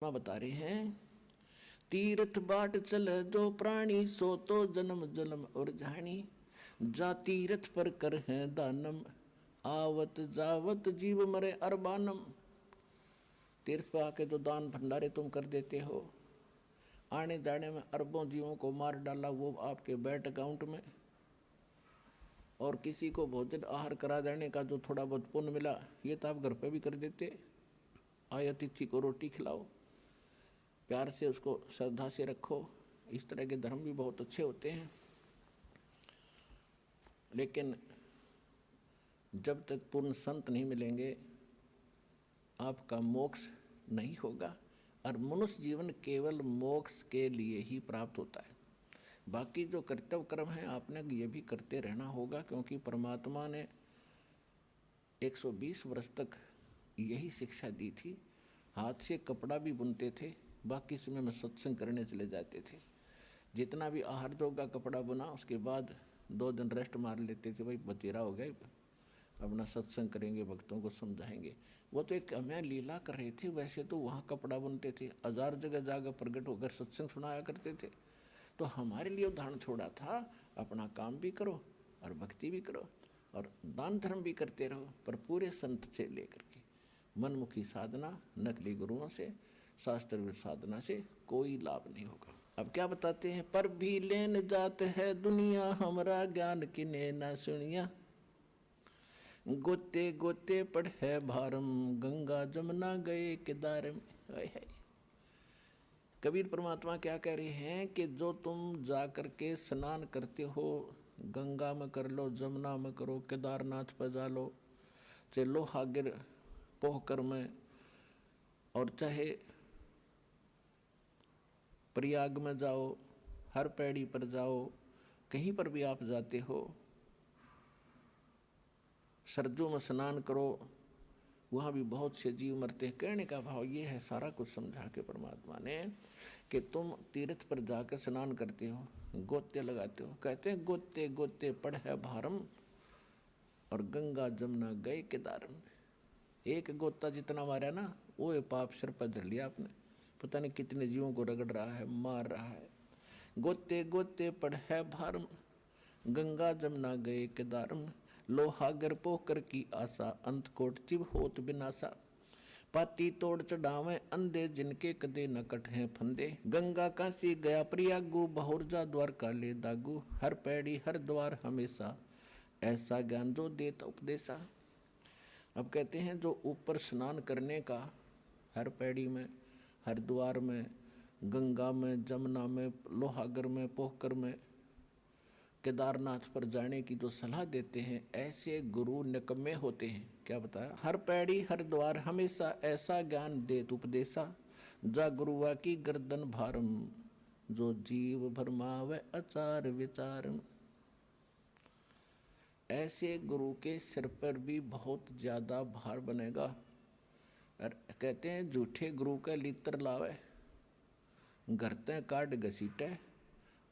बता रहे हैं, तीर्थ बाट चल जो प्राणी सो तो जन्म जन्म और जानी, जा तीर्थ पर कर है दानम, आवत जावत जीव मरे अरबानम। तीर्थ पर आके तो दान भंडारे तुम कर देते हो, आने जाने में अरबों जीवों को मार डाला वो आपके बैंक अकाउंट में, और किसी को भोजन आहार करा देने का जो थोड़ा बहुत पुण्य मिला ये तो आप घर पे भी कर देते। आए अतिथि को रोटी खिलाओ, प्यार से उसको श्रद्धा से रखो। इस तरह के धर्म भी बहुत अच्छे होते हैं, लेकिन जब तक पूर्ण संत नहीं मिलेंगे आपका मोक्ष नहीं होगा। और मनुष्य जीवन केवल मोक्ष के लिए ही प्राप्त होता है। बाकी जो कर्तव्य कर्म है आपने ये भी करते रहना होगा, क्योंकि परमात्मा ने 120 वर्ष तक यही शिक्षा दी थी। हाथ से कपड़ा भी बुनते थे, बाकी समय में सत्संग करने चले जाते थे। जितना भी आहार जोगा कपड़ा बुना उसके बाद 2 दिन रेस्ट मार लेते थे, भाई बतेरा हो गए, अपना सत्संग करेंगे, भक्तों को समझाएंगे। वो तो एक हमें लीला कर रहे थे, वैसे तो वहाँ कपड़ा बुनते थे, 1000 जगह जाकर प्रकट होकर सत्संग सुनाया करते थे। तो हमारे लिए उदाहरण छोड़ा था, अपना काम भी करो और भक्ति भी करो और दान धर्म भी करते रहो, पर पूरे संत से लेकर के मनमुखी साधना, नकली गुरुओं से, शास्त्र साधना से कोई लाभ नहीं होगा। अब क्या बताते हैं, पर भी लेन जात है दुनिया, हमारा ज्ञान किने ना सुनिया, गोते गोते पढ़े भारम, गंगा जमुना गए केदार में। कबीर परमात्मा क्या कह रहे हैं कि जो तुम जा कर के स्नान करते हो, गंगा में कर लो, जमुना में करो, केदारनाथ पर जा लो, चाहे लोहागिर पोहकर में, और चाहे प्रयाग में जाओ, हर पैड़ी पर जाओ, कहीं पर भी आप जाते हो, सरजू में स्नान करो, वहाँ भी बहुत से जीव मरते हैं। कहने का भाव ये है, सारा कुछ समझा के परमात्मा ने, कि तुम तीर्थ पर जाकर स्नान करते हो, गोते लगाते हो, कहते हैं गोते गोते पढ़े भारम, और गंगा जमुना गए केदार में। एक गोता जितना मारा ना, वो ये पाप सिर पर धर लिया आपने, पता नहीं कितने जीवों को रगड़ रहा है, मार रहा है। गोते गोते पढ़े भारम, गंगा जमुना गए केदार में, लोहागर पोकर की आशा, अंत कोट चिव होत बिनासा, पाती तोड़ चढ़ावे अंधे, जिनके कदे न कट हैं फंदे, गंगा काशी गया प्रयागु, बहुरजा द्वारका ले दागू, हर पैड़ी हर द्वार हमेशा, ऐसा ज्ञान जो देत उपदेशा। अब कहते हैं जो ऊपर स्नान करने का, हर पैड़ी में, हरिद्वार में, गंगा में, जमुना में, लोहागर में, पोखर में, केदारनाथ पर जाने की जो सलाह देते हैं, ऐसे गुरु निकम्मे होते हैं। क्या बताया, हर पैड़ी हर द्वार हमेशा, ऐसा ज्ञान देत उपदेशा, जा गुरुआ की गर्दन भारम, जो जीव भरमावे आचार विचार। ऐसे गुरु के सिर पर भी बहुत ज्यादा भार बनेगा। और कहते हैं झूठे गुरु का लित्र लावे, घरते काट घसीटे,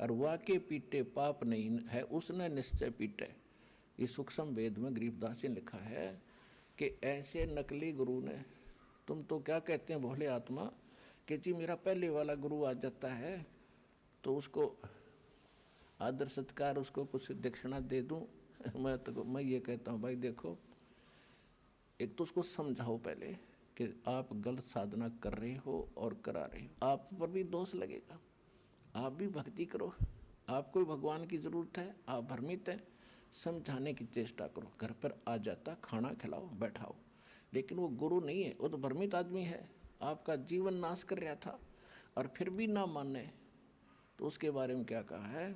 और वाके पीटे पाप नहीं है उसने निश्चय पीटे। इस सूक्ष्म वेद में गरीबदास ने लिखा है कि ऐसे नकली गुरु ने, तुम तो क्या कहते हैं भोले आत्मा, कि जी मेरा पहले वाला गुरु आ जाता है तो उसको आदर सत्कार, उसको कुछ दक्षिणा दे दूं। मैं ये कहता हूँ, भाई देखो, एक तो उसको समझाओ पहले कि आप गलत साधना कर रहे हो और करा रहे हो, आप पर भी दोष लगेगा। आप भी भक्ति करो, आपको भगवान की जरूरत है, आप भ्रमित हैं, समझाने की चेष्टा करो। घर पर आ जाता, खाना खिलाओ, बैठाओ, लेकिन वो गुरु नहीं है, वो तो भ्रमित आदमी है, आपका जीवन नाश कर रहा था, और फिर भी ना माने। तो उसके बारे में क्या कहा है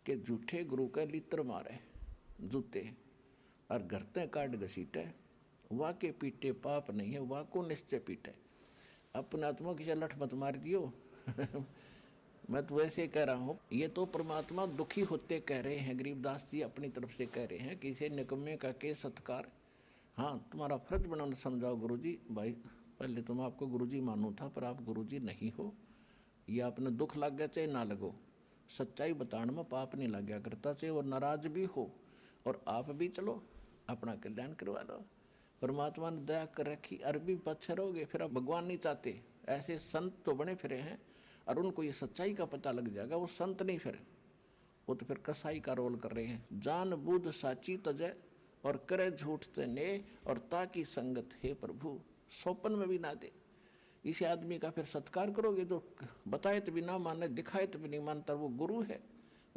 कि झूठे गुरु का लित्र मारे जूते, और घरते काट घसीटे, वाके पीटे पाप नहीं है, वाको निश्चय पीटे। अपने आत्मा की लठ मत मार दियो। मैं तो वैसे कह रहा हूँ, ये तो परमात्मा दुखी होते कह रहे हैं, गरीबदास जी अपनी तरफ से कह रहे हैं कि इसे निकम्मे का के सत्कार। हाँ, तुम्हारा फर्ज बनाना समझाओ गुरुजी। भाई पहले तुम आपको गुरुजी मानू था, पर आप गुरुजी नहीं हो, ये आपने दुख लग गया चाहे ना लगो, सच्चाई बताने में पाप नहीं लग गया करता, चाहे और नाराज भी हो, और आप भी चलो अपना कल्याण करवा लो। परमात्मा ने दया कर रखी, अरबी पत्थर हो गए, फिर अब भगवान नहीं चाहते। ऐसे संत तो बने फिरे हैं और उनको ये सच्चाई का पता लग जाएगा, वो संत नहीं फिर, वो तो फिर कसाई का रोल कर रहे हैं। जान बुध साची तजय और करे झूठ तने और ताकि संगत है प्रभु, सौपन में भी ना दे। इसी आदमी का फिर सत्कार करोगे जो बताए तो भी ना माने, दिखाए तो भी नहीं मानता, वो गुरु है,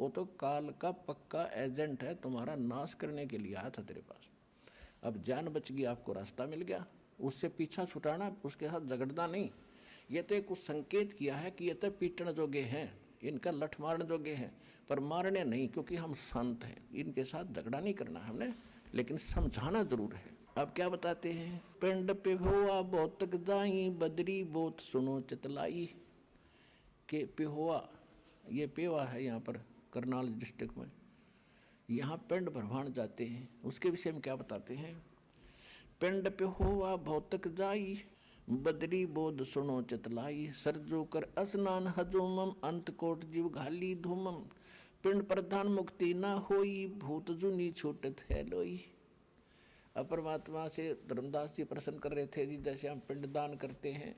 वो तो काल का पक्का एजेंट है, तुम्हारा नाश करने के लिए आया था तेरे पास। अब जान बच गई, आपको रास्ता मिल गया, उससे पीछा छुटाना, उसके साथ झगड़ना नहीं। ये तो एक संकेत किया है कि ये तो पीटने जोगे हैं, इनका लठ मारने जोगे हैं, पर मारने नहीं, क्योंकि हम संत हैं, इनके साथ झगड़ा नहीं करना हमने, लेकिन समझाना जरूर है। अब क्या बताते हैं, पिंड पे हुआ बहुत जाई बदरी बहुत सुनो चितलाई। के पेहोआ, ये पेवा है यहाँ पर करनाल डिस्ट्रिक्ट में, यहाँ पिंड भरवान जाते हैं, उसके विषय में क्या बताते हैं। पिंड पे हुआ भौतक जाई बदरी बोध सुनो चितलाई, सरजो कर स्नान हजोमम अंत कोट जीव घाली धूमम, पिंड प्रधान मुक्ति ना होई भूत जुनी छूटत है लोई। अब परमात्मा से धर्मदास जी प्रश्न कर रहे थे, जी जैसे हम पिंड दान करते हैं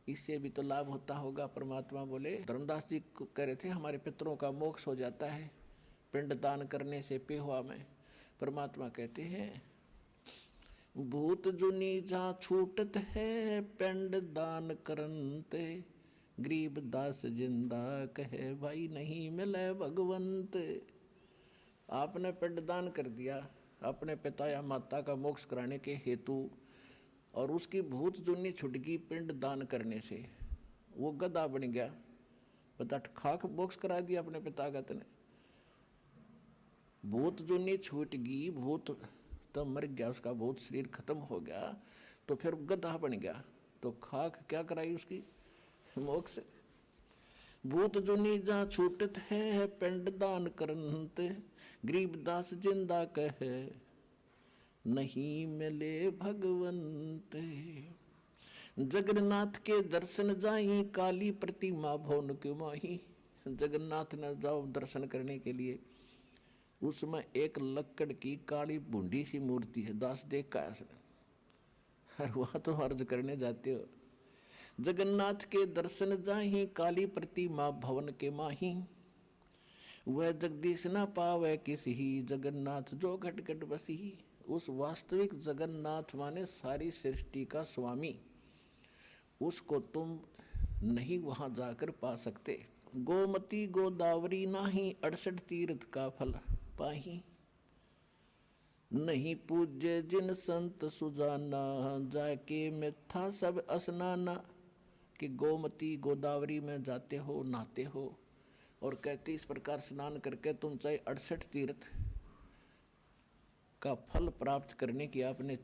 इससे भी तो लाभ होता होगा। परमात्मा बोले, धर्मदास जी को कह रहे थे हमारे पितरों का मोक्ष हो जाता है पिंड दान करने से पेहुआ में। परमात्मा कहते हैं भूत जुनी जहाँ छूटत है पिंड दान करनते, गरीब दास जिंदा कहे भाई नहीं मिले भगवंत। आपने पिंड दान कर दिया अपने पिता या माता का मोक्ष कराने के हेतु, और उसकी भूत जुनी छुट गई पिंड दान करने से, वो गधा बन गया, पता खाक मोक्ष करा दिया अपने पिता का तने, भूत जुनी छूट गई, भूत तो मर गया, उसका भूत शरीर खत्म हो गया, तो फिर गधा बन गया, तो खाक क्या कराई उसकी मोक्ष। भूत जुनी जहाँ छूटत है पिंड दान करनत, गरीब दास जिंदा कहे नहीं मिले भगवंत। जगन्नाथ के दर्शन जाई काली प्रतिमा भवन के माही। जगन्नाथ ने जाओ दर्शन करने के लिए, उसमें एक लक्कड़ की काली बूंदी सी मूर्ति है, दास देख का उसने, वहां तो अर्ज करने जाते हो। जगन्नाथ के दर्शन जाही काली प्रतिमा भवन के माही, वह जगदीश न पावे किसी जगन्नाथ जो घट घट बसी। उस वास्तविक जगन्नाथ माने सारी सृष्टि का स्वामी, उसको तुम नहीं वहां जाकर पा सकते। गोमती गोदावरी नाही 68 तीर्थ का फल पाही, नहीं पूज्य जिन संत सुजाना जाके में था सब स्नाना। कि गोमती गोदावरी में जाते हो नहाते हो और कहते इस प्रकार स्नान करके तुम चाहे 68 तीर्थ का फल प्राप्त करने की आपने